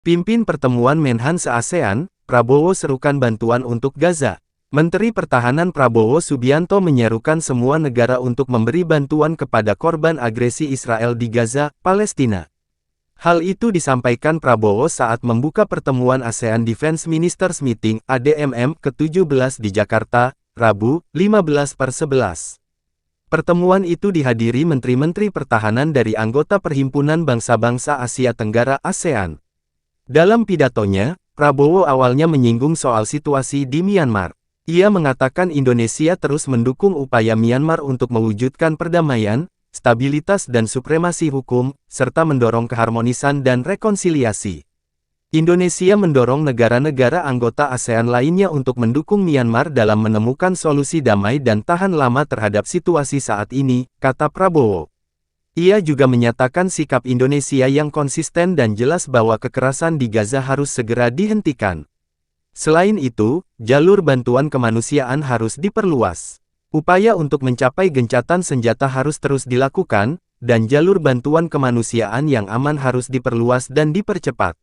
Pimpin pertemuan Menhan se-ASEAN, Prabowo serukan bantuan untuk Gaza. Menteri Pertahanan Prabowo Subianto menyerukan semua negara untuk memberi bantuan kepada korban agresi Israel di Gaza, Palestina. Hal itu disampaikan Prabowo saat membuka pertemuan ASEAN Defense Ministers Meeting (ADMM) ke-17 di Jakarta, Rabu, 15/11. Pertemuan itu dihadiri menteri-menteri pertahanan dari anggota Perhimpunan Bangsa-Bangsa Asia Tenggara (ASEAN). Dalam pidatonya, Prabowo awalnya menyinggung soal situasi di Myanmar. Ia mengatakan Indonesia terus mendukung upaya Myanmar untuk mewujudkan perdamaian, stabilitas dan supremasi hukum, serta mendorong keharmonisan dan rekonsiliasi. Indonesia mendorong negara-negara anggota ASEAN lainnya untuk mendukung Myanmar dalam menemukan solusi damai dan tahan lama terhadap situasi saat ini, kata Prabowo. Ia juga menyatakan sikap Indonesia yang konsisten dan jelas bahwa kekerasan di Gaza harus segera dihentikan. Selain itu, jalur bantuan kemanusiaan harus diperluas. Upaya untuk mencapai gencatan senjata harus terus dilakukan, dan jalur bantuan kemanusiaan yang aman harus diperluas dan dipercepat.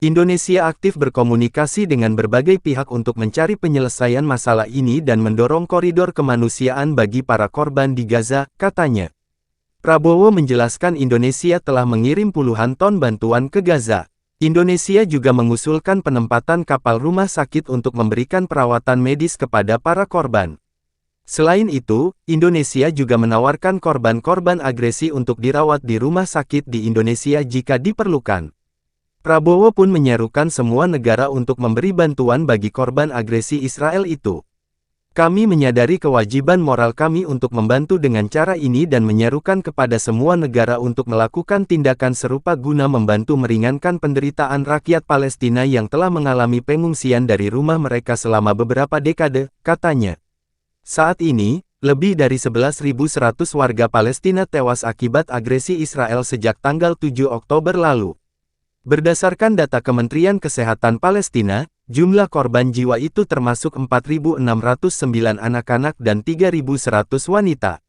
Indonesia aktif berkomunikasi dengan berbagai pihak untuk mencari penyelesaian masalah ini dan mendorong koridor kemanusiaan bagi para korban di Gaza, katanya. Prabowo menjelaskan Indonesia telah mengirim puluhan ton bantuan ke Gaza. Indonesia juga mengusulkan penempatan kapal rumah sakit untuk memberikan perawatan medis kepada para korban. Selain itu, Indonesia juga menawarkan korban-korban agresi untuk dirawat di rumah sakit di Indonesia jika diperlukan. Prabowo pun menyerukan semua negara untuk memberi bantuan bagi korban agresi Israel itu. Kami menyadari kewajiban moral kami untuk membantu dengan cara ini dan menyerukan kepada semua negara untuk melakukan tindakan serupa guna membantu meringankan penderitaan rakyat Palestina yang telah mengalami pengungsian dari rumah mereka selama beberapa dekade, katanya. Saat ini, lebih dari 11.100 warga Palestina tewas akibat agresi Israel sejak tanggal 7 Oktober lalu. Berdasarkan data Kementerian Kesehatan Palestina, jumlah korban jiwa itu termasuk 4.609 anak-anak dan 3.100 wanita.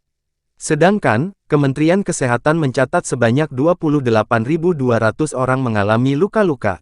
Sedangkan, Kementerian Kesehatan mencatat sebanyak 28.200 orang mengalami luka-luka.